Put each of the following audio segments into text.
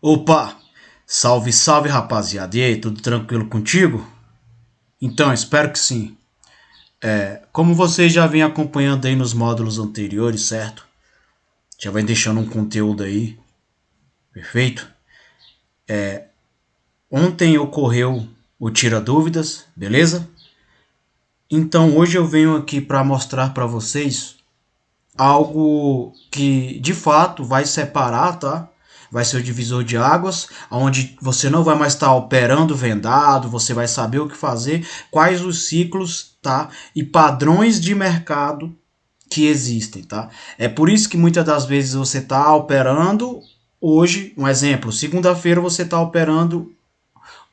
Opa! Salve, salve rapaziada! E aí, tudo tranquilo contigo? Então, espero que sim. Como vocês já vêm acompanhando aí nos módulos anteriores, certo? Já vai deixando um conteúdo aí, perfeito? Ontem ocorreu o Tira Dúvidas, beleza? Então hoje eu venho aqui para mostrar para vocês algo que de fato vai separar, tá? Vai ser o divisor de águas, onde você não vai mais estar operando vendado, você vai saber o que fazer, quais os ciclos, tá? E padrões de mercado que existem, tá? É por isso que muitas das vezes você está operando hoje, um exemplo, segunda-feira você está operando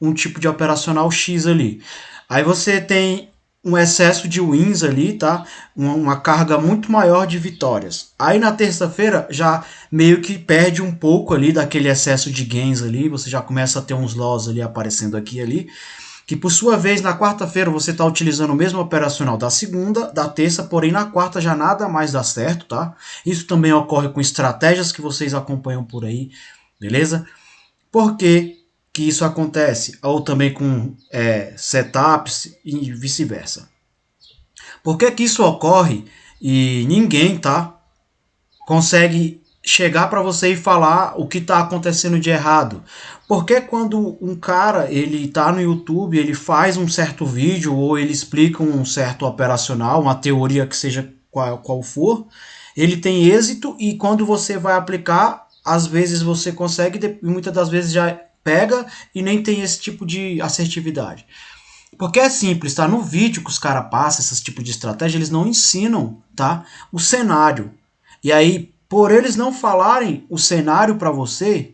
um tipo de operacional X ali. Aí você tem um excesso de wins ali, tá? Uma carga muito maior de vitórias. Aí na terça-feira já meio que perde um pouco ali daquele excesso de gains ali, você já começa a ter uns loss ali aparecendo aqui e ali, que por sua vez na quarta-feira você está utilizando o mesmo operacional da segunda, da terça, porém na quarta já nada mais dá certo, tá? Isso também ocorre com estratégias que vocês acompanham por aí, beleza? Por que que isso acontece? Ou também com setups e vice-versa. Por que que isso ocorre e ninguém, tá, consegue chegar para você e falar o que está acontecendo de errado? Porque quando um cara ele tá no YouTube, ele faz um certo vídeo ou ele explica um certo operacional, uma teoria que seja qual for, ele tem êxito e quando você vai aplicar, às vezes você consegue e muitas das vezes já pega e nem tem esse tipo de assertividade. Porque é simples, tá? No vídeo que os caras passam, esses tipos de estratégia, eles não ensinam, tá? O cenário. E aí, por eles não falarem o cenário para você,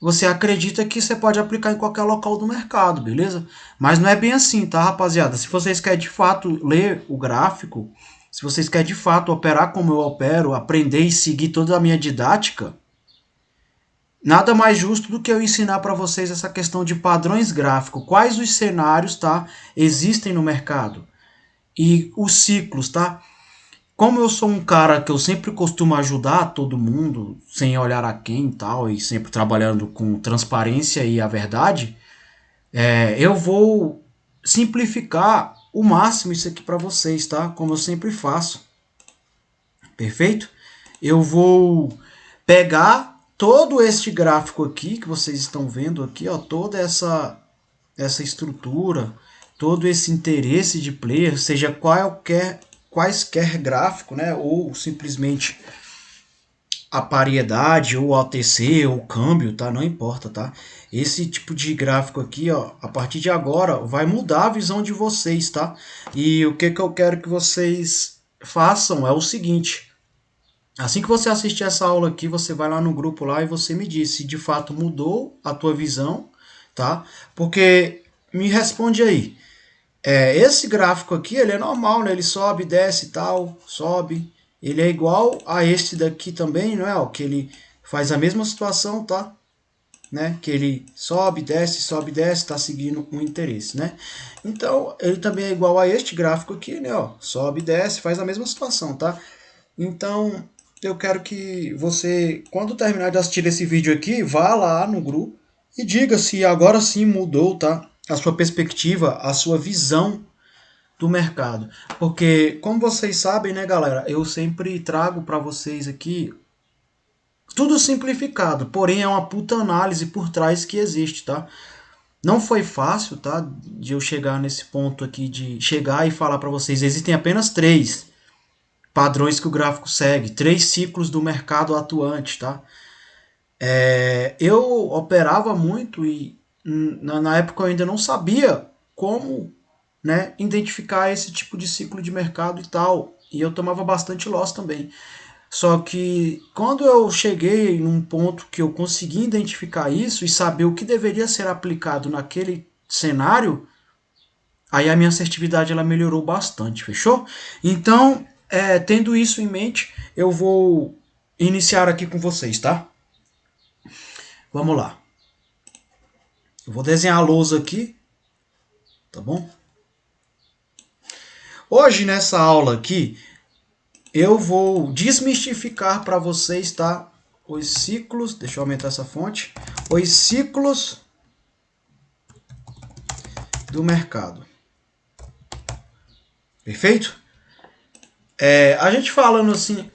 você acredita que você pode aplicar em qualquer local do mercado, beleza? Mas não é bem assim, tá, rapaziada? Se vocês querem de fato ler o gráfico, se vocês querem de fato operar como eu opero, aprender e seguir toda a minha didática, nada mais justo do que eu ensinar para vocês essa questão de padrões gráficos, quais os cenários, tá, existem no mercado e os ciclos, tá? Como eu sou um cara que eu sempre costumo ajudar todo mundo, sem olhar a quem e tal, e sempre trabalhando com transparência e a verdade, eu vou simplificar o máximo isso aqui para vocês, tá? Como eu sempre faço, perfeito? Eu vou pegar todo este gráfico aqui que vocês estão vendo aqui, ó, toda essa estrutura, todo esse interesse de player, seja quaisquer gráfico, né, ou simplesmente a paridade, ou OTC, ou câmbio, tá? Não importa, tá? Esse tipo de gráfico aqui, ó, a partir de agora, vai mudar a visão de vocês, tá? E o que que eu quero que vocês façam é o seguinte: assim que você assistir essa aula aqui, você vai lá no grupo lá e você me diz se de fato mudou a tua visão, tá? Porque me responde aí. Esse gráfico aqui, ele é normal, né? Ele sobe, desce e tal, sobe. Ele é igual a este daqui também, não é? Ó, que ele faz a mesma situação, tá? Né? Que ele sobe, desce, tá seguindo um interesse, né? Então, ele também é igual a este gráfico aqui, né? Ó, sobe, desce, faz a mesma situação, tá? Então, eu quero que você, quando terminar de assistir esse vídeo aqui, vá lá no grupo e diga se agora sim mudou, tá? A sua perspectiva, a sua visão do mercado. Porque, como vocês sabem, né, galera, eu sempre trago para vocês aqui tudo simplificado, porém é uma puta análise por trás que existe, tá? Não foi fácil, tá, de eu chegar nesse ponto aqui, de chegar e falar para vocês, existem apenas três padrões que o gráfico segue, três ciclos do mercado atuante, tá? Eu operava muito e na época eu ainda não sabia como, né, identificar esse tipo de ciclo de mercado e tal. E eu tomava bastante loss também. Só que quando eu cheguei num ponto que eu consegui identificar isso e saber o que deveria ser aplicado naquele cenário, aí a minha assertividade ela melhorou bastante, fechou? Então, tendo isso em mente, eu vou iniciar aqui com vocês, tá? Vamos lá. Eu vou desenhar a lousa aqui, tá bom? Hoje nessa aula aqui, eu vou desmistificar para vocês, tá? Os ciclos, deixa eu aumentar essa fonte. os ciclos do mercado. Perfeito? A gente falando assim,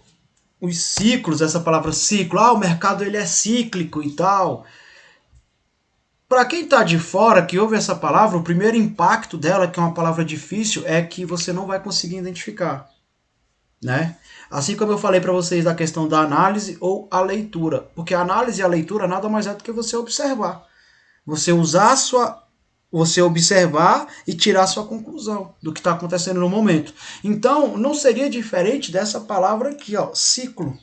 os ciclos, essa palavra ciclo, o mercado ele é cíclico e tal. Para quem está de fora, que ouve essa palavra, o primeiro impacto dela, que é uma palavra difícil, é que você não vai conseguir identificar, né? Assim como eu falei para vocês da questão da análise ou a leitura, porque a análise e a leitura nada mais é do que você observar. Você usar você observar e tirar sua conclusão do que está acontecendo no momento. Então, não seria diferente dessa palavra aqui, ó, ciclo,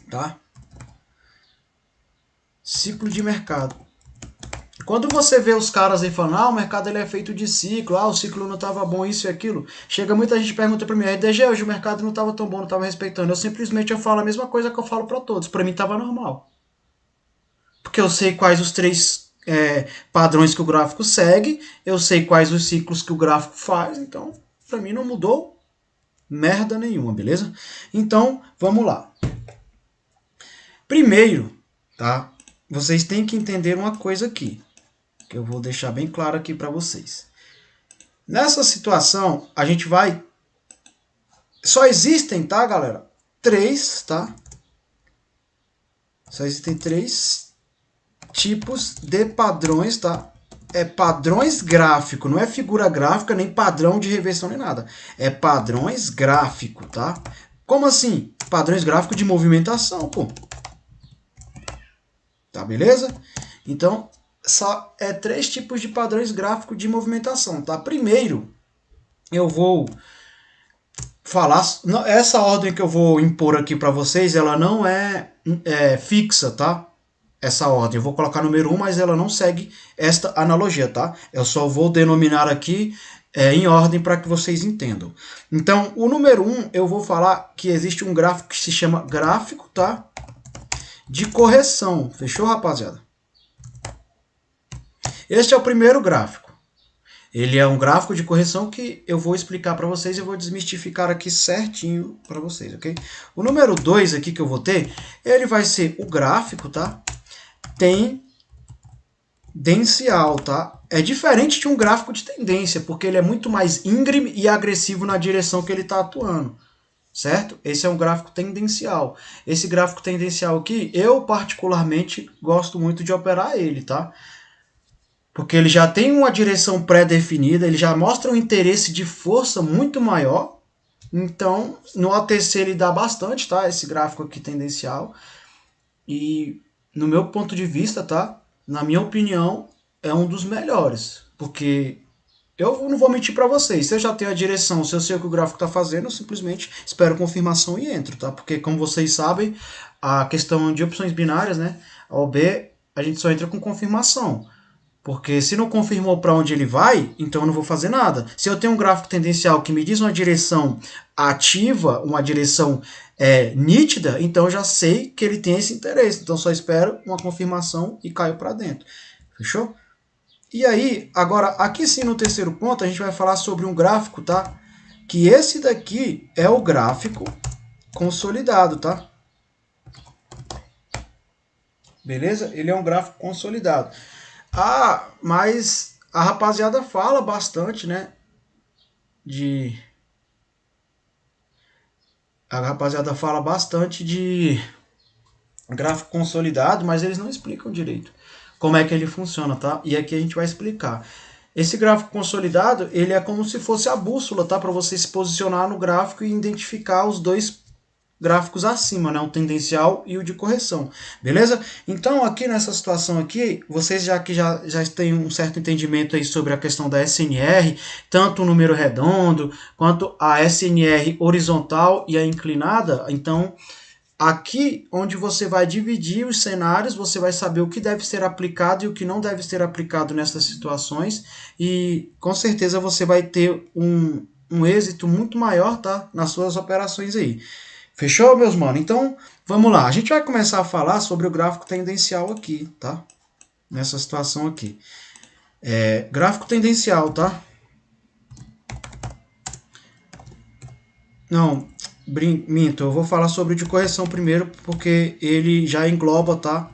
tá? Ciclo de mercado. Quando você vê os caras aí falando, o mercado ele é feito de ciclo, o ciclo não estava bom, isso e aquilo, chega muita gente e pergunta para mim, RDG, hoje o mercado não estava tão bom, não estava respeitando. Eu falo a mesma coisa que eu falo para todos, para mim estava normal. Porque eu sei quais os três padrões que o gráfico segue, eu sei quais os ciclos que o gráfico faz, então para mim não mudou merda nenhuma, beleza? Então, vamos lá. Primeiro, tá? Vocês têm que entender uma coisa aqui, que eu vou deixar bem claro aqui para vocês. Nessa situação, a gente vai... Só existem, tá, galera? Tá? Só existem 3 tipos de padrões, tá? É padrões gráfico, não é figura gráfica, nem padrão de reversão, nem nada. É padrões gráfico, tá? Como assim? Padrões gráficos de movimentação, pô. Tá, beleza? Então, só 3 tipos de padrões gráficos de movimentação, tá? Primeiro, eu vou falar... Essa ordem que eu vou impor aqui para vocês, ela não é fixa, tá? Essa ordem. Eu vou colocar número 1, mas ela não segue esta analogia, tá? Eu só vou denominar aqui em ordem para que vocês entendam. Então, o número 1, eu vou falar que existe um gráfico que se chama gráfico, tá? De correção. Fechou, rapaziada? Este é o primeiro gráfico. Ele é um gráfico de correção que eu vou explicar para vocês e vou desmistificar aqui certinho para vocês, ok? O número 2 aqui que eu vou ter, ele vai ser o gráfico, tá? Tendencial, tá? É diferente de um gráfico de tendência, porque ele é muito mais íngreme e agressivo na direção que ele está atuando, certo? Esse é um gráfico tendencial. Esse gráfico tendencial aqui, eu particularmente gosto muito de operar ele, tá? Porque ele já tem uma direção pré-definida, ele já mostra um interesse de força muito maior. Então, no OTC ele dá bastante, tá? Esse gráfico aqui tendencial. E no meu ponto de vista, tá? Na minha opinião, é um dos melhores. Porque eu não vou mentir para vocês. Se eu já tenho a direção, se eu sei o que o gráfico está fazendo, eu simplesmente espero confirmação e entro, tá? Porque, como vocês sabem, a questão de opções binárias, né? A OB, a gente só entra com confirmação. Porque se não confirmou para onde ele vai, então eu não vou fazer nada. Se eu tenho um gráfico tendencial que me diz uma direção ativa, uma direção nítida, então eu já sei que ele tem esse interesse. Então só espero uma confirmação e caio para dentro. Fechou? E aí, agora, aqui sim no terceiro ponto, a gente vai falar sobre um gráfico, tá? Que esse daqui é o gráfico consolidado, tá? Beleza? Ele é um gráfico consolidado. Mas a rapaziada fala bastante, né? A rapaziada fala bastante de gráfico consolidado, mas eles não explicam direito como é que ele funciona, tá? E aqui a gente vai explicar. Esse gráfico consolidado, ele é como se fosse a bússola, tá? Para você se posicionar no gráfico e identificar os dois gráficos acima, né? O tendencial e o de correção, beleza? Então, aqui nessa situação aqui, vocês já têm um certo entendimento aí sobre a questão da SNR, tanto o número redondo, quanto a SNR horizontal e a inclinada. Então, aqui onde você vai dividir os cenários, você vai saber o que deve ser aplicado e o que não deve ser aplicado nessas situações, e com certeza você vai ter um êxito muito maior, tá? Nas suas operações aí. Fechou, meus mano? Então, vamos lá. A gente vai começar a falar sobre o gráfico tendencial aqui, tá? Nessa situação aqui. Gráfico tendencial, tá? Não, minto. Eu vou falar sobre o de correção primeiro, porque ele já engloba, tá?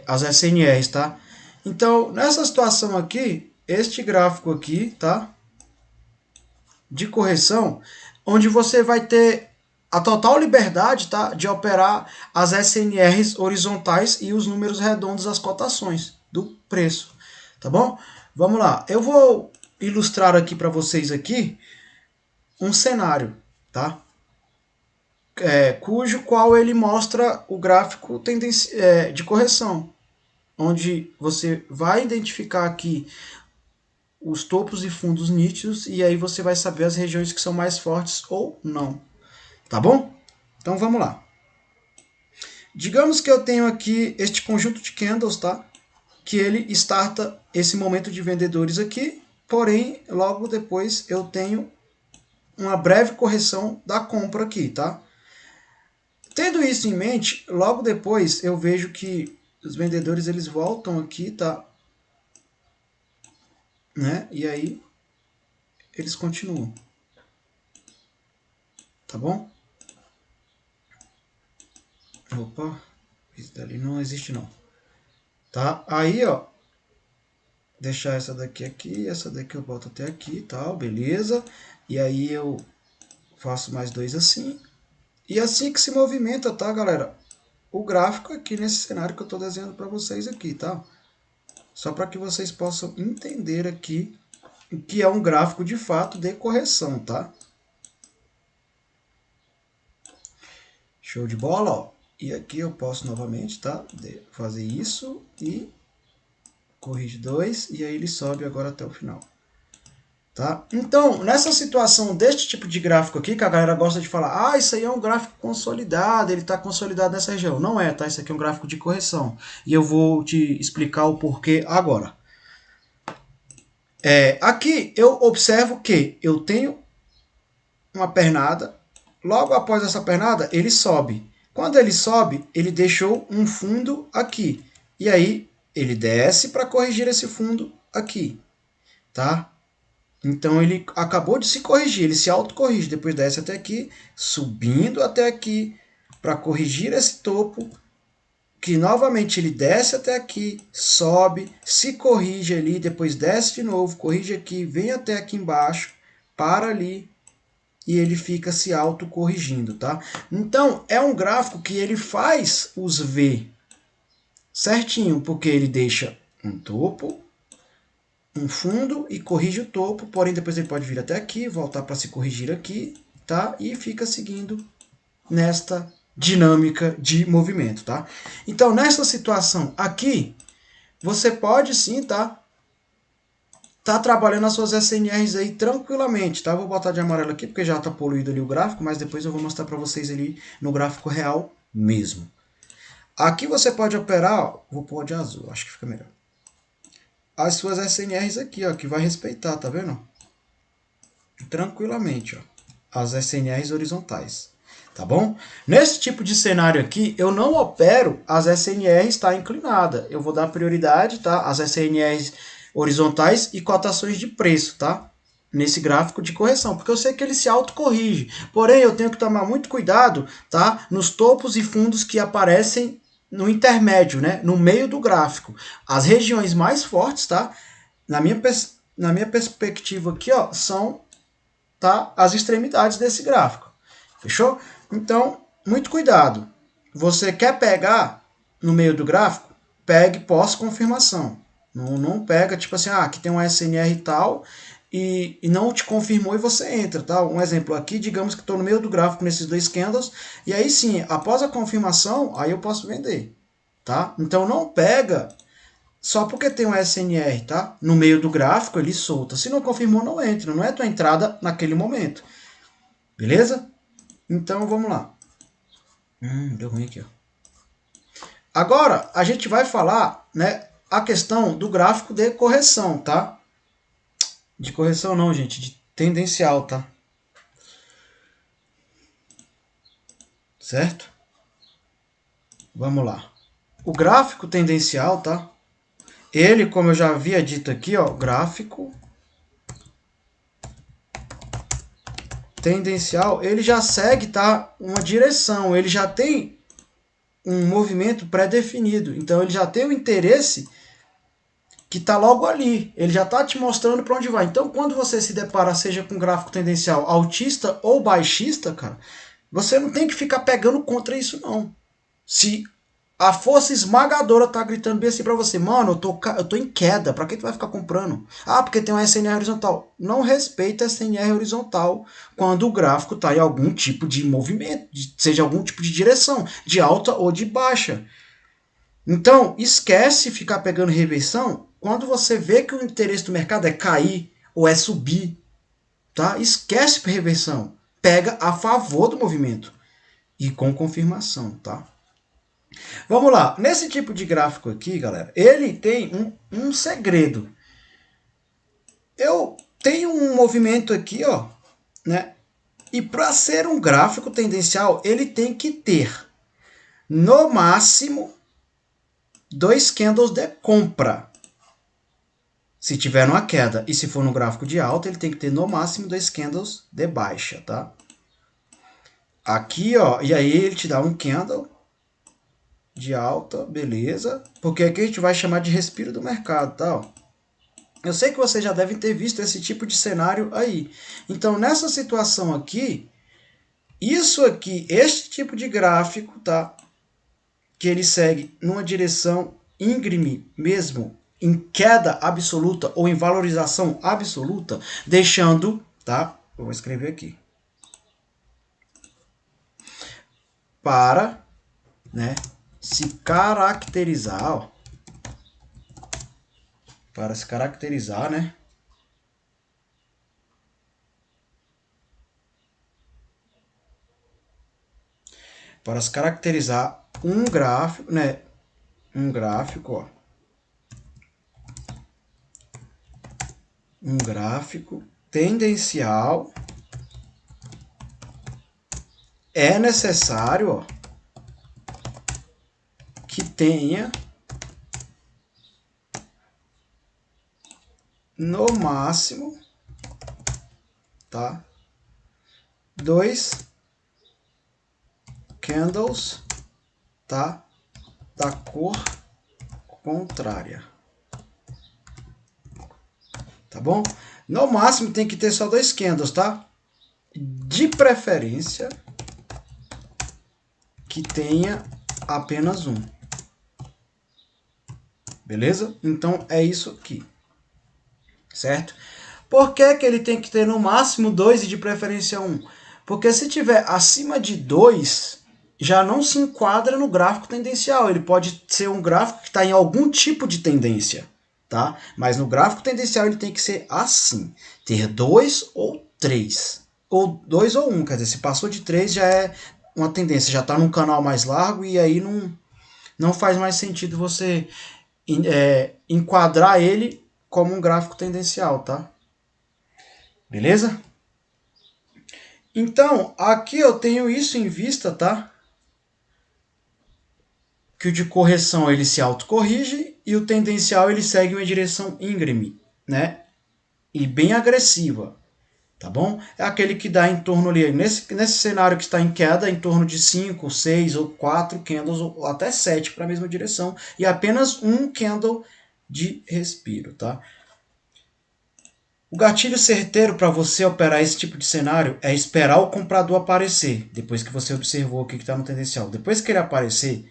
as SNRs, tá? Então, nessa situação aqui, este gráfico aqui, tá? De correção, onde você vai ter a total liberdade, tá, de operar as SNRs horizontais e os números redondos das cotações do preço, tá bom? Vamos lá, eu vou ilustrar aqui para vocês aqui um cenário, tá? Cujo qual ele mostra o gráfico de correção, onde você vai identificar aqui os topos e fundos nítidos e aí você vai saber as regiões que são mais fortes ou não. Tá bom? Então vamos lá. Digamos que eu tenho aqui este conjunto de candles, tá? Que ele starta esse momento de vendedores aqui, porém, logo depois eu tenho uma breve correção da compra aqui, tá? Tendo isso em mente, logo depois eu vejo que os vendedores eles voltam aqui, tá? Né? E aí eles continuam. Tá bom? Opa, isso dali não existe não. Tá? Aí, ó, deixar essa daqui aqui, essa daqui eu boto até aqui, tal, beleza? E aí eu faço mais dois assim. E assim que se movimenta, tá, galera? O gráfico aqui nesse cenário que eu estou desenhando para vocês aqui, tá? Só para que vocês possam entender aqui o que é um gráfico de fato de correção, tá? Show de bola, ó. E aqui eu posso novamente, tá? Fazer isso e corrige 2 e aí ele sobe agora até o final. Tá? Então, nessa situação deste tipo de gráfico aqui, que a galera gosta de falar, ah, isso aí é um gráfico consolidado, ele está consolidado nessa região. Não é, tá? Isso aqui é um gráfico de correção. E eu vou te explicar o porquê agora. Aqui eu observo que eu tenho uma pernada, logo após essa pernada ele sobe. Quando ele sobe, ele deixou um fundo aqui. E aí ele desce para corrigir esse fundo aqui. Tá? Então ele acabou de se corrigir, ele se autocorrige, depois desce até aqui, subindo até aqui, para corrigir esse topo, que novamente ele desce até aqui, sobe, se corrige ali, depois desce de novo, corrige aqui, vem até aqui embaixo, para ali, e ele fica se autocorrigindo, tá? Então é um gráfico que ele faz os V certinho, porque ele deixa um topo, um fundo e corrige o topo, porém depois ele pode vir até aqui, voltar para se corrigir aqui, tá? E fica seguindo nesta dinâmica de movimento, tá? Então, nessa situação aqui, você pode sim, tá trabalhando as suas SNRs aí tranquilamente, tá? Vou botar de amarelo aqui porque já tá poluído ali o gráfico, mas depois eu vou mostrar para vocês ali no gráfico real mesmo. Aqui você pode operar, ó, vou pôr de azul, acho que fica melhor. As suas SNRs aqui, ó, que vai respeitar, tá vendo? Tranquilamente, ó, as SNRs horizontais, tá bom? Nesse tipo de cenário aqui, eu não opero as SNRs, tá, inclinada. Eu vou dar prioridade, tá, às SNRs horizontais e cotações de preço, tá? Nesse gráfico de correção, porque eu sei que ele se autocorrige. Porém, eu tenho que tomar muito cuidado, tá, nos topos e fundos que aparecem no intermédio, né, no meio do gráfico. As regiões mais fortes, tá, na minha perspectiva aqui, ó, são, tá, as extremidades desse gráfico. Fechou? Então, muito cuidado. Você quer pegar no meio do gráfico? Pegue pós-confirmação. Não pega, tipo assim, aqui tem um SNR e tal, e não te confirmou e você entra, tá? Um exemplo aqui, digamos que estou no meio do gráfico nesses dois candles, e aí sim, após a confirmação, aí eu posso vender, tá? Então não pega só porque tem um SNR, tá? No meio do gráfico ele solta. Se não confirmou, não entra, não é tua entrada naquele momento. Beleza? Então vamos lá. Deu ruim aqui, ó. Agora a gente vai falar, né, a questão do gráfico de correção, tá? De correção não, gente, de tendencial, tá? Certo? Vamos lá. O gráfico tendencial, tá? Ele, como eu já havia dito aqui, ó, gráfico tendencial, ele já segue, tá, uma direção, ele já tem um movimento pré-definido. Então ele já tem o interesse que está logo ali. Ele já está te mostrando para onde vai. Então quando você se depara, seja com gráfico tendencial altista ou baixista, cara, você não tem que ficar pegando contra isso não. Se a força esmagadora tá gritando bem assim pra você, mano, eu tô em queda, pra que tu vai ficar comprando? Ah, porque tem uma SNR horizontal. Não respeita a SNR horizontal quando o gráfico tá em algum tipo de movimento, seja algum tipo de direção, de alta ou de baixa. Então, esquece ficar pegando reversão quando você vê que o interesse do mercado é cair ou é subir, tá? Esquece reversão. Pega a favor do movimento e com confirmação, tá? Vamos lá, nesse tipo de gráfico aqui, galera, ele tem um segredo. Eu tenho um movimento aqui, ó, né? E para ser um gráfico tendencial, ele tem que ter, no máximo, 2 candles de compra. Se tiver uma queda e se for no gráfico de alta, ele tem que ter no máximo 2 candles de baixa, tá? Aqui, ó, e aí ele te dá um candle de alta, beleza? Porque aqui a gente vai chamar de respiro do mercado, tá? Ó. Eu sei que vocês já devem ter visto esse tipo de cenário aí. Então, nessa situação aqui, isso aqui, este tipo de gráfico, tá? Que ele segue numa direção íngreme mesmo, em queda absoluta ou em valorização absoluta, deixando, tá? Eu vou escrever aqui. Para, né, se caracterizar, ó, para se caracterizar, né? Para se caracterizar um gráfico, né? Um gráfico, ó. Um gráfico tendencial é necessário, ó, que tenha no máximo, tá? 2 candles, tá? Da cor contrária. Tá bom? No máximo tem que ter só 2 candles, tá? De preferência que tenha apenas um. Beleza? Então é isso aqui. Certo? Por que que ele tem que ter no máximo 2 e de preferência 1? Porque se tiver acima de 2, já não se enquadra no gráfico tendencial. Ele pode ser um gráfico que está em algum tipo de tendência, tá? Mas no gráfico tendencial ele tem que ser assim, ter 2 ou 3. Ou 2 ou 1, quer dizer, se passou de 3 já é uma tendência, já está num canal mais largo e aí não faz mais sentido você enquadrar ele como um gráfico tendencial, tá? Beleza? Então, aqui eu tenho isso em vista, tá? Que o de correção ele se autocorrige e o tendencial ele segue uma direção íngreme, né? E bem agressiva, tá bom? É aquele que dá em torno ali, nesse cenário que está em queda, em torno de 5, 6 ou 4 candles, ou até 7 para a mesma direção, e apenas um candle de respiro, tá? O gatilho certeiro para você operar esse tipo de cenário é esperar o comprador aparecer, depois que você observou o que está no tendencial. Depois que ele aparecer,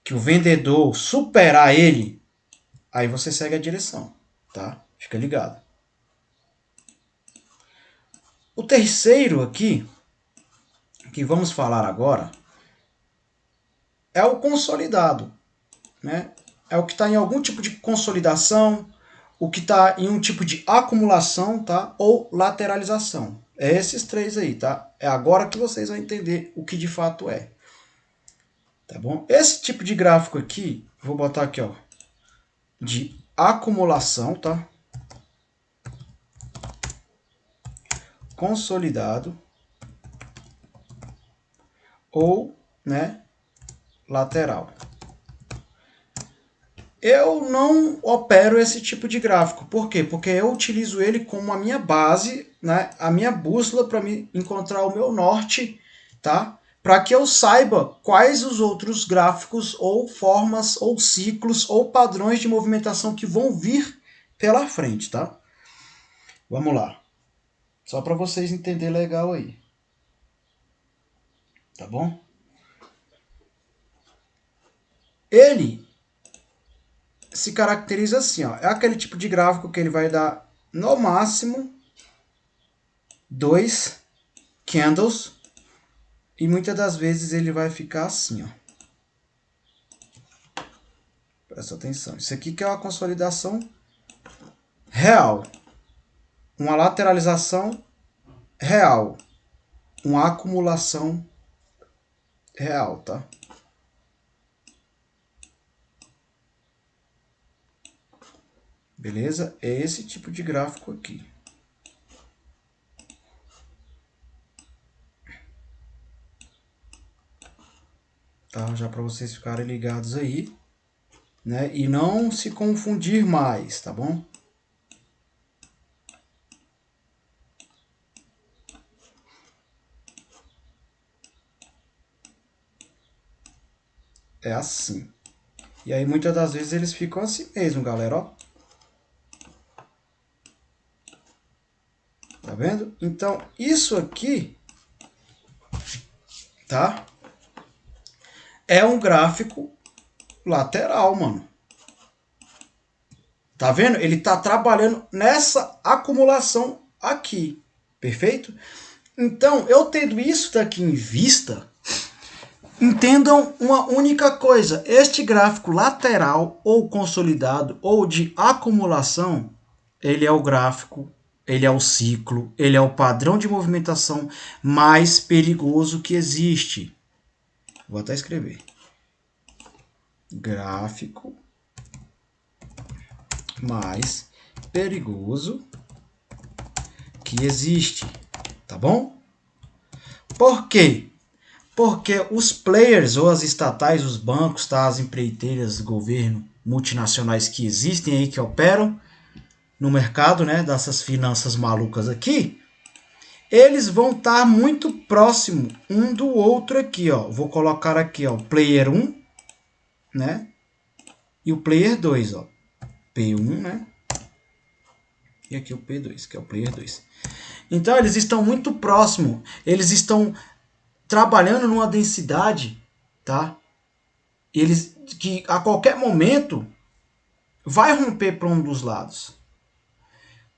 que o vendedor superar ele, aí você segue a direção, tá? Fica ligado. O terceiro aqui, que vamos falar agora, é o consolidado, né? É o que está em algum tipo de consolidação, o que está em um tipo de acumulação, tá? Ou lateralização. É esses três aí, tá? É agora que vocês vão entender o que de fato é. Tá bom? Esse tipo de gráfico aqui, vou botar aqui, ó, de acumulação, tá? Consolidado ou, né, lateral. Eu não opero esse tipo de gráfico. Por quê? Porque eu utilizo ele como a minha base, né, a minha bússola para me encontrar o meu norte, tá? para que eu saiba quais os outros gráficos ou formas ou ciclos ou padrões de movimentação que vão vir pela frente, tá? Vamos lá. Só para vocês entenderem legal aí. Tá bom? Ele se caracteriza assim, ó. É aquele tipo de gráfico que ele vai dar no máximo 2 candles e muitas das vezes ele vai ficar assim, ó. Presta atenção. Isso aqui que é uma consolidação real. Uma lateralização real. Uma acumulação real, tá? Beleza? É esse tipo de gráfico aqui. Tá? Já para vocês ficarem ligados aí, né? E não se confundir mais, tá bom? É assim. E aí muitas das vezes eles ficam assim mesmo, galera, ó. Tá vendo? Então, isso aqui, tá? É um gráfico lateral, mano. Tá vendo? Ele tá trabalhando nessa acumulação aqui. Perfeito? Então, eu tendo isso daqui em vista, entendam uma única coisa. Este gráfico lateral ou consolidado ou de acumulação, ele é o gráfico, ele é o ciclo, ele é o padrão de movimentação mais perigoso que existe. Vou até escrever. Gráfico mais perigoso que existe, tá bom? Por quê? Porque os players ou as estatais, os bancos, tá, as empreiteiras, governo, multinacionais que existem aí, que operam no mercado, né, dessas finanças malucas aqui, eles vão estar muito próximo um do outro aqui, ó. Vou colocar aqui, ó, o player 1, né, e o player 2, ó. P1, né? E aqui o P2, que é o player 2. Então eles estão muito próximos, eles estão trabalhando numa densidade, tá? Eles que a qualquer momento vai romper para um dos lados.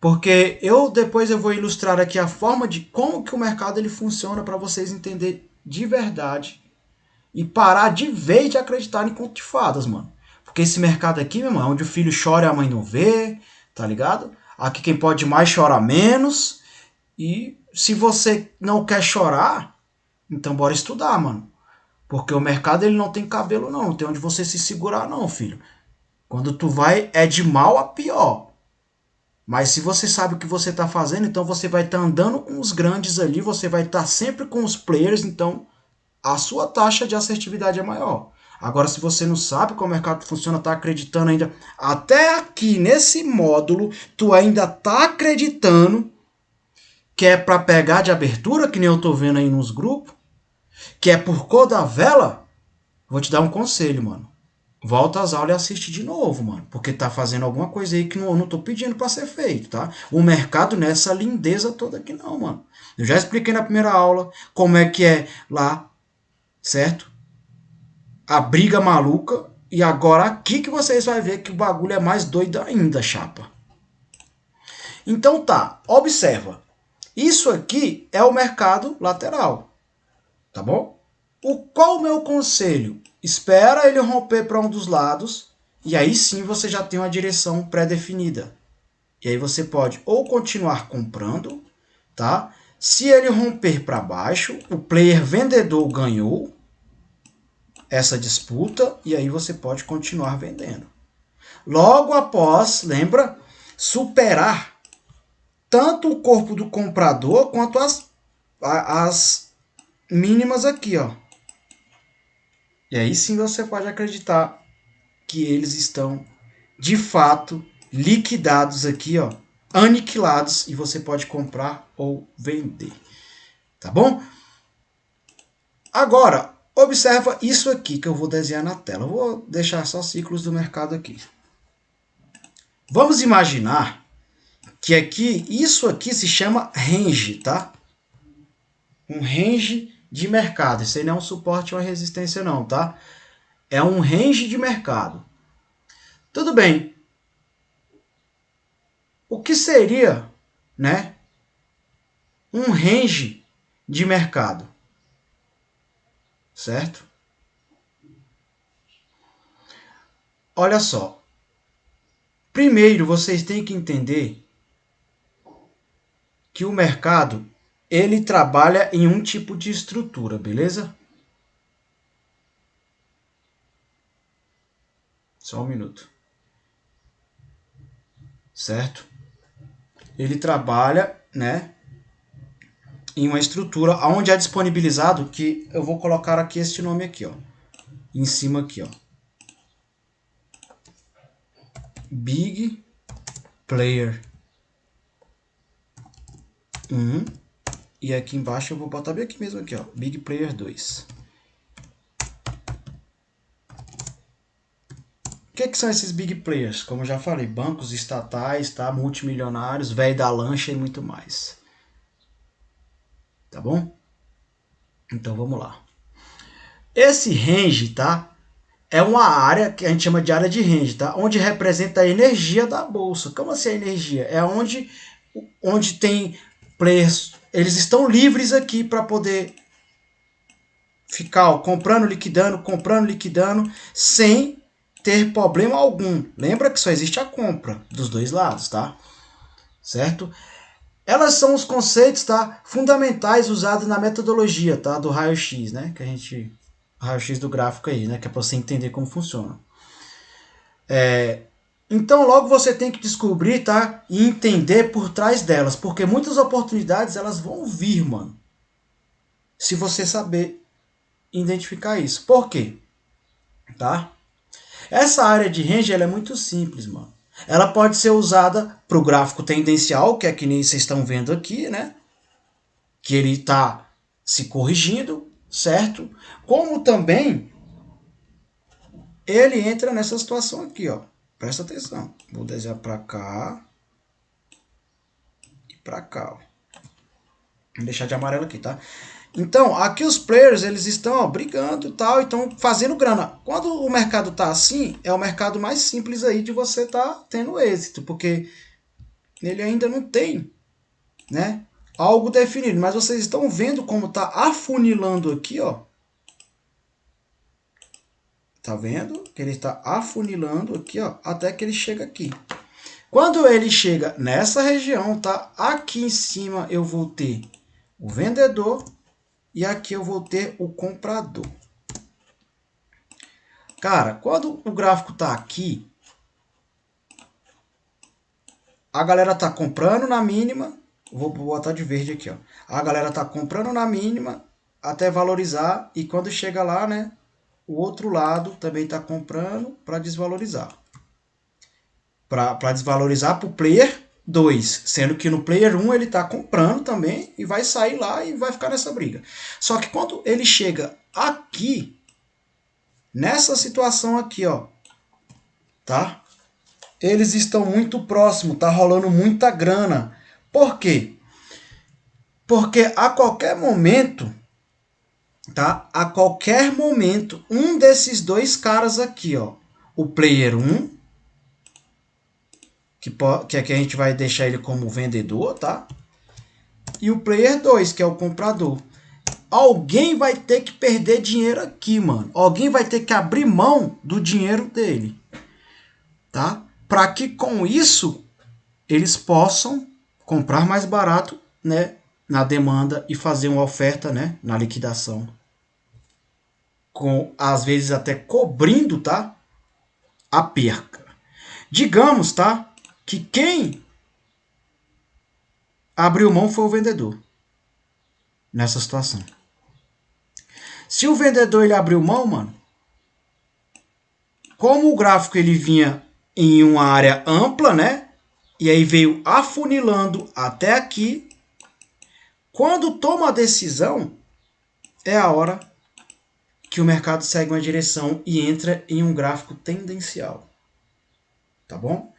Porque depois eu vou ilustrar aqui a forma de como que o mercado ele funciona para vocês entenderem de verdade e parar de vez de acreditar em conto de fadas, mano. Porque esse mercado aqui, meu irmão, é onde o filho chora e a mãe não vê, tá ligado? Aqui quem pode mais chora menos. E se você não quer chorar, então bora estudar, mano. Porque o mercado ele não tem cabelo não, não tem onde você se segurar não, filho. Quando tu vai é de mal a pior. Mas se você sabe o que você tá fazendo, então você vai estar andando com os grandes ali, você vai estar sempre com os players, então a sua taxa de assertividade é maior. Agora, se você não sabe como o mercado funciona, tá acreditando ainda, até aqui nesse módulo, tu ainda tá acreditando que é para pegar de abertura, que nem eu tô vendo aí nos grupos, que é por cor da vela, vou te dar um conselho, mano. Volta às aulas e assiste de novo, mano. Porque tá fazendo alguma coisa aí que eu não tô pedindo pra ser feito, tá? O mercado não é essa lindeza toda aqui não, mano. Eu já expliquei na primeira aula como é que é lá, certo? A briga maluca. E agora aqui que vocês vão ver que o bagulho é mais doido ainda, chapa. Então tá, observa. Isso aqui é o mercado lateral, tá bom? Qual o meu conselho? Espera ele romper para um dos lados e aí sim você já tem uma direção pré-definida. E aí você pode ou continuar comprando, tá? Se ele romper para baixo, o player vendedor ganhou essa disputa e aí você pode continuar vendendo. Logo após, lembra, superar tanto o corpo do comprador quanto as mínimas aqui, ó. E aí sim você pode acreditar que eles estão de fato liquidados aqui, ó, aniquilados e você pode comprar ou vender. Tá bom? Agora, observa isso aqui que eu vou desenhar na tela. Eu vou deixar só ciclos do mercado aqui. Vamos imaginar que aqui, isso aqui se chama range, tá? Um range de mercado. Isso aí não é um suporte ou uma resistência não, tá? É um range de mercado. Tudo bem. O que seria, né, um range de mercado? Certo? Olha só. Primeiro, vocês têm que entender que o mercado, ele trabalha em um tipo de estrutura, beleza? Só um minuto. Certo? Ele trabalha, né, em uma estrutura onde é disponibilizado, que eu vou colocar aqui este nome aqui, ó, em cima aqui, ó, Big Player 1, e aqui embaixo eu vou botar bem aqui mesmo aqui, ó, Big Player 2. O que são esses big players? Como eu já falei, bancos estatais, tá? Multimilionários, velho da lancha e muito mais. Tá bom? Então vamos lá. Esse range, tá? É uma área que a gente chama de área de range, tá? Onde representa a energia da bolsa. Como assim a energia? É onde tem players, eles estão livres aqui para poder ficar, ó, comprando, liquidando, sem ter problema algum. Lembra que só existe a compra dos dois lados, tá? Certo? Elas são os conceitos, tá, fundamentais usados na metodologia, tá, do raio-x, né, que a gente, raio-x do gráfico aí, né, que é para você entender como funciona. Então logo você tem que descobrir, tá, e entender por trás delas, porque muitas oportunidades elas vão vir, mano, se você saber identificar isso. Por quê? Tá? Essa área de range ela é muito simples, mano. Ela pode ser usada para o gráfico tendencial, que é que nem vocês estão vendo aqui, né? Que ele está se corrigindo, certo? Como também ele entra nessa situação aqui, ó. Presta atenção. Vou desenhar para cá e para cá, ó. Vou deixar de amarelo aqui, tá? Então, aqui os players, eles estão, ó, brigando e tal, estão fazendo grana. Quando o mercado tá assim, é o mercado mais simples aí de você tá tendo êxito, porque ele ainda não tem, né, algo definido. Mas vocês estão vendo como tá afunilando aqui, ó. Tá vendo? Que ele está afunilando aqui, ó, até que ele chega aqui. Quando ele chega nessa região, tá? Aqui em cima eu vou ter o vendedor e aqui eu vou ter o comprador. Cara, quando o gráfico tá aqui, a galera tá comprando na mínima, vou botar de verde aqui, ó. A galera tá comprando na mínima até valorizar e quando chega lá, né, o outro lado também tá comprando para desvalorizar. Para desvalorizar para o player 2, sendo que no player 1 ele está comprando também e vai sair lá e vai ficar nessa briga. Só que quando ele chega aqui, nessa situação aqui, ó, tá? Eles estão muito próximos, tá rolando muita grana. Por quê? Porque a qualquer momento, tá? A qualquer momento, um desses dois caras aqui, ó, o player 1, que aqui a gente vai deixar ele como vendedor, tá? E o player 2, que é o comprador. Alguém vai ter que perder dinheiro aqui, mano. Alguém vai ter que abrir mão do dinheiro dele, tá? Para que com isso eles possam comprar mais barato, né, na demanda e fazer uma oferta, né, na liquidação. Com às vezes até cobrindo, tá, a perca. Digamos, tá, que quem abriu mão foi o vendedor nessa situação. Se o vendedor ele abriu mão, mano, como o gráfico ele vinha em uma área ampla, né? E aí veio afunilando até aqui. Quando toma a decisão, é a hora que o mercado segue uma direção e entra em um gráfico tendencial. Tá bom?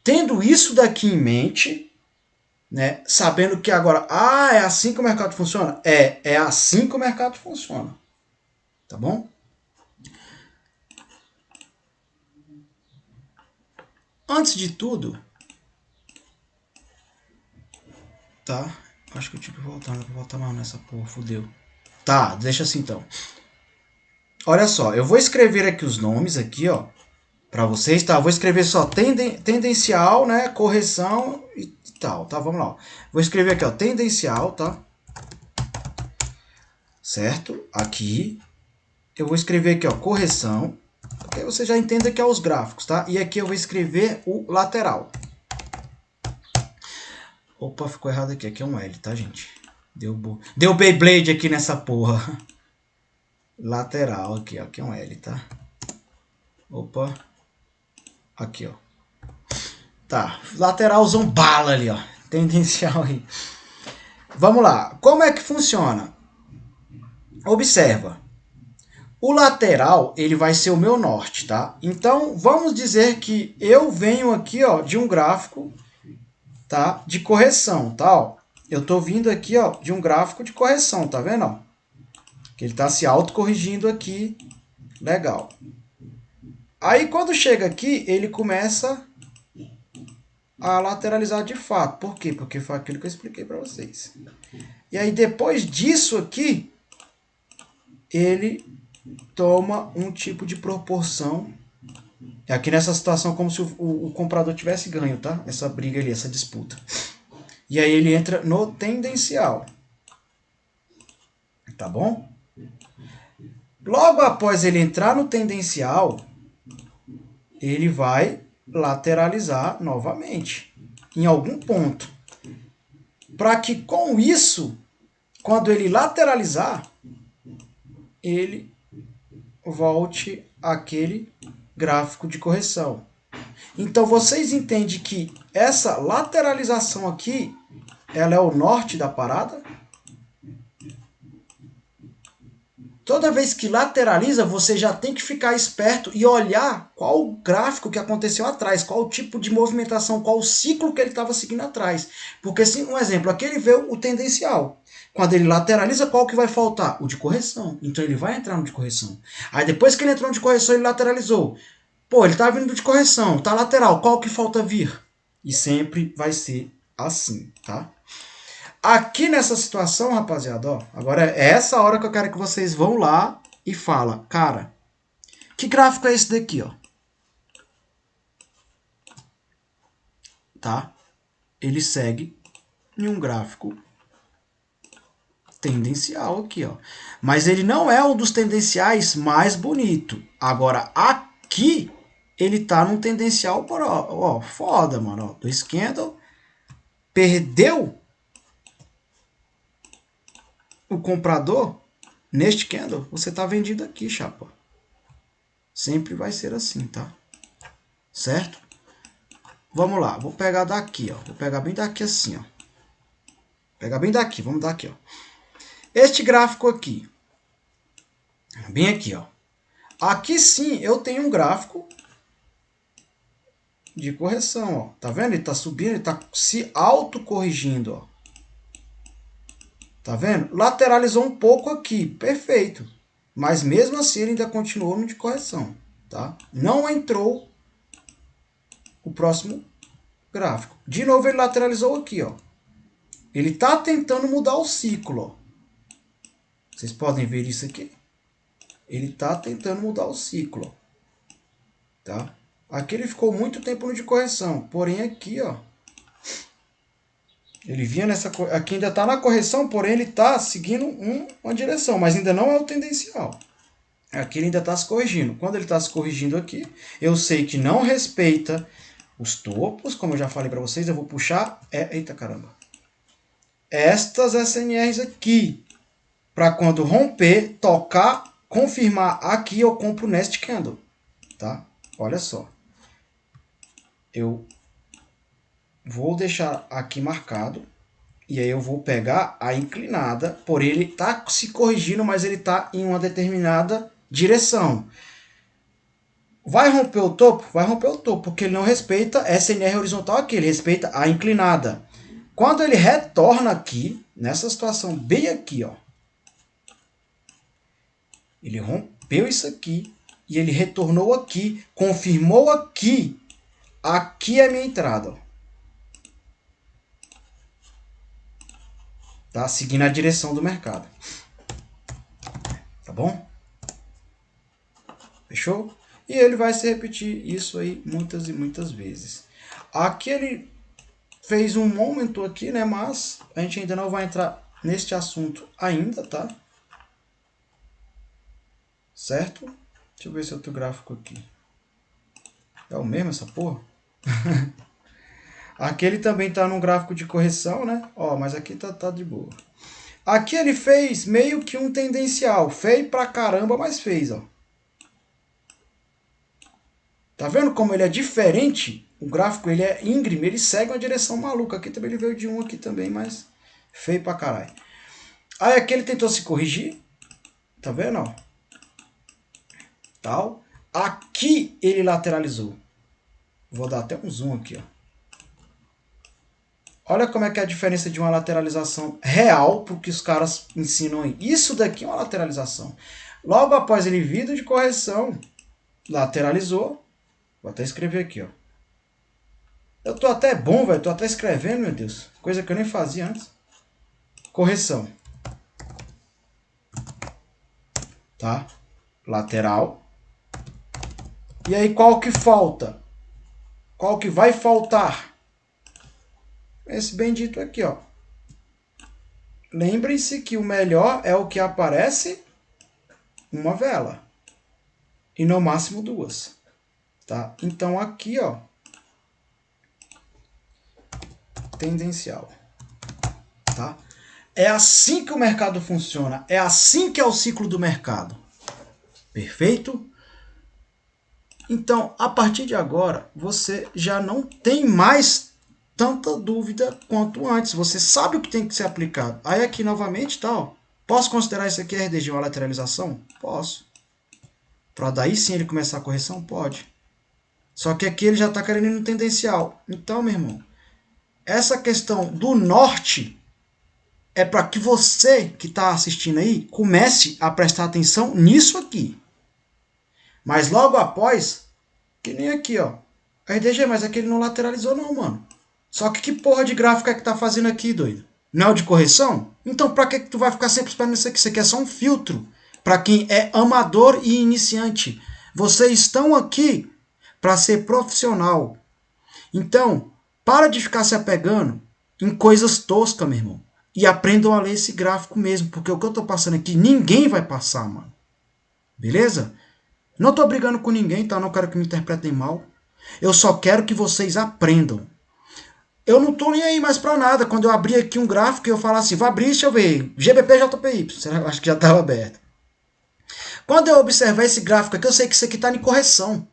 Tendo isso daqui em mente, né, sabendo que agora, é assim que o mercado funciona? É assim que o mercado funciona. Tá bom? Antes de tudo, tá? Acho que eu tive que voltar, não vou voltar mais nessa porra, fodeu. Tá, deixa assim então. Olha só, eu vou escrever aqui os nomes aqui, ó, para vocês, tá? Eu vou escrever só tendencial, né, correção e tal, tá? Vamos lá. Vou escrever aqui, ó, tendencial, tá? Certo? Aqui. Eu vou escrever aqui, ó, correção, porque você já entende que é os gráficos, tá? E aqui eu vou escrever o lateral. Opa, ficou errado aqui. Aqui é um L, tá, gente? Deu Beyblade aqui nessa porra. Lateral aqui, ó. Aqui é um L, tá? Opa. Aqui, ó. Tá. Lateralzão bala ali, ó. Tendencial aí. Vamos lá. Como é que funciona? Observa. O lateral, ele vai ser o meu norte, tá? Então, vamos dizer que eu venho aqui, ó, de um gráfico, tá? De correção, tá? Ó, eu tô vindo aqui, ó, de um gráfico de correção, tá vendo, ó? Que ele tá se autocorrigindo aqui. Legal. Aí, quando chega aqui, ele começa a lateralizar de fato. Por quê? Porque foi aquilo que eu expliquei para vocês. E aí, depois disso aqui, ele toma um tipo de proporção. Aqui nessa situação, como se o comprador tivesse ganho, tá? Essa briga ali, essa disputa. E aí ele entra no tendencial. Tá bom? Logo após ele entrar no tendencial, ele vai lateralizar novamente, em algum ponto. Para que com isso, quando ele lateralizar, ele volte àquele gráfico de correção. Então vocês entendem que essa lateralização aqui, ela é o norte da parada? Toda vez que lateraliza, você já tem que ficar esperto e olhar qual o gráfico que aconteceu atrás, qual o tipo de movimentação, qual o ciclo que ele estava seguindo atrás. Porque, se, um exemplo, aqui ele vê o tendencial. Quando ele lateraliza, qual que vai faltar? O de correção. Então ele vai entrar no de correção. Aí depois que ele entrou no de correção, ele lateralizou. Pô, ele está vindo de correção, tá lateral, qual que falta vir? E sempre vai ser assim, tá? Aqui nessa situação, rapaziada, ó, agora é essa hora que eu quero que vocês vão lá e fala, cara, que gráfico é esse daqui, ó? Tá? Ele segue em um gráfico tendencial aqui, ó. Mas ele não é um dos tendenciais mais bonito. Agora, aqui, ele tá num tendencial, ó, foda, mano, ó, do Scandal. Perdeu o comprador, neste candle, você está vendido aqui, chapa. Sempre vai ser assim, tá? Certo? Vamos lá, vou pegar daqui, ó. Vou pegar bem daqui assim, ó. Pegar bem daqui, vamos daqui, ó. Este gráfico aqui. Bem aqui, ó. Aqui sim, eu tenho um gráfico de correção, ó. Tá vendo? Ele tá subindo, ele tá se autocorrigindo, ó. Tá vendo? Lateralizou um pouco aqui, perfeito. Mas mesmo assim ele ainda continuou no de correção, tá? Não entrou o próximo gráfico. De novo ele lateralizou aqui, ó. Ele tá tentando mudar o ciclo, ó. Vocês podem ver isso aqui? Ele tá tentando mudar o ciclo, ó. Tá? Aqui ele ficou muito tempo no de correção, porém aqui, ó, ele vinha nessa, aqui ainda está na correção, porém ele está seguindo uma direção, mas ainda não é o tendencial. Aqui ele ainda está se corrigindo. Quando ele está se corrigindo aqui, eu sei que não respeita os topos, como eu já falei para vocês, eu vou puxar, eita caramba, estas SNRs aqui, para quando romper, tocar, confirmar aqui, eu compro o Nest Candle, tá? Olha só. Eu vou deixar aqui marcado, E aí eu vou pegar a inclinada, porém ele está se corrigindo, mas ele está em uma determinada direção. Vai romper o topo? Vai romper o topo, porque ele não respeita essa NR horizontal aqui, ele respeita a inclinada. Quando ele retorna aqui, nessa situação bem aqui, ó, ele rompeu isso aqui e ele retornou aqui, confirmou aqui. Aqui é a minha entrada, ó. Tá? Seguindo a direção do mercado. Tá bom? Fechou? E ele vai se repetir isso aí muitas e muitas vezes. Aqui ele fez um momento aqui, né? Mas a gente ainda não vai entrar neste assunto ainda, tá? Certo? Deixa eu ver se outro gráfico aqui. É o mesmo essa porra? Aqui ele também tá num gráfico de correção, né? Ó, mas aqui tá de boa. Aqui ele fez meio que um tendencial. Feio pra caramba, mas fez, ó. Tá vendo como ele é diferente? O gráfico ele é íngreme, ele segue uma direção maluca. Aqui também ele veio de um aqui também, mas feio pra caralho. Aí aqui ele tentou se corrigir. Tá vendo, ó? Tal. Aqui ele lateralizou. Vou dar até um zoom aqui, ó. Olha como é que é a diferença de uma lateralização real para o que os caras ensinam aí. Isso daqui é uma lateralização. Logo após ele vir de correção, lateralizou. Vou até escrever aqui, ó. Eu tô até bom, velho. Tô até escrevendo, meu Deus. Coisa que eu nem fazia antes. Correção. Tá? Lateral. E aí qual que falta? Qual que vai faltar? Esse bendito aqui, ó. Lembrem-se que o melhor é o que aparece uma vela. E no máximo duas. Tá? Então aqui, ó. Tendencial. Tá? É assim que o mercado funciona. É assim que é o ciclo do mercado. Perfeito? Então, a partir de agora, você já não tem mais tanta dúvida quanto antes. Você sabe o que tem que ser aplicado. Aí aqui novamente, tá, ó. Posso considerar isso aqui RDG uma lateralização? Posso. Para daí sim ele começar a correção? Pode. Só que aqui ele já está querendo ir no tendencial. Então, meu irmão, essa questão do norte é para que você que está assistindo aí comece a prestar atenção nisso aqui. Mas logo após, que nem aqui, ó. RDG, mas aqui ele não lateralizou não, mano. Só que porra de gráfico é que tá fazendo aqui, doido? Não é o de correção? Então pra que tu vai ficar sempre esperando isso aqui? Isso aqui é só um filtro. Pra quem é amador e iniciante. Vocês estão aqui para ser profissional. Então, para de ficar se apegando em coisas toscas, meu irmão. E aprendam a ler esse gráfico mesmo. Porque o que eu tô passando aqui, ninguém vai passar, mano. Beleza? Não tô brigando com ninguém, tá? Não quero que me interpretem mal. Eu só quero que vocês aprendam. Eu não tô nem aí mais pra nada. Quando eu abrir aqui um gráfico, eu falo assim, vou abrir, deixa eu ver, GBP, JPY. Eu acho que já estava aberto. Quando eu observar esse gráfico aqui, eu sei que isso aqui tá em correção.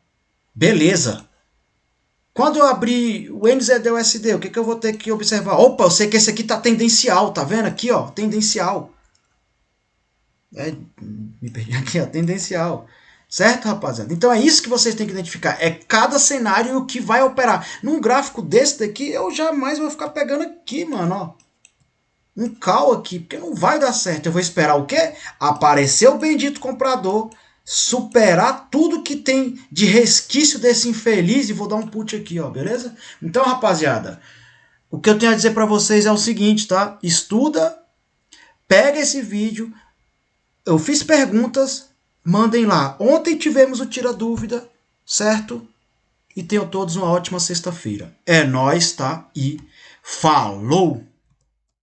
Beleza. Quando eu abrir o NZD-USD, o que eu vou ter que observar? Opa, eu sei que esse aqui tá tendencial, tá vendo aqui, ó? Tendencial. Me perdi aqui, ó, tendencial. Certo, rapaziada? Então é isso que vocês têm que identificar. É cada cenário que vai operar. Num gráfico desse daqui, eu jamais vou ficar pegando aqui, mano, ó. Um call aqui, porque não vai dar certo. Eu vou esperar o quê? Aparecer o bendito comprador, superar tudo que tem de resquício desse infeliz e vou dar um put aqui, ó, beleza? Então, rapaziada, o que eu tenho a dizer pra vocês é o seguinte, tá? Estuda, pega esse vídeo, eu fiz perguntas, mandem lá. Ontem tivemos o Tira Dúvida, certo? E tenham todos uma ótima sexta-feira. É nóis, tá? E falou!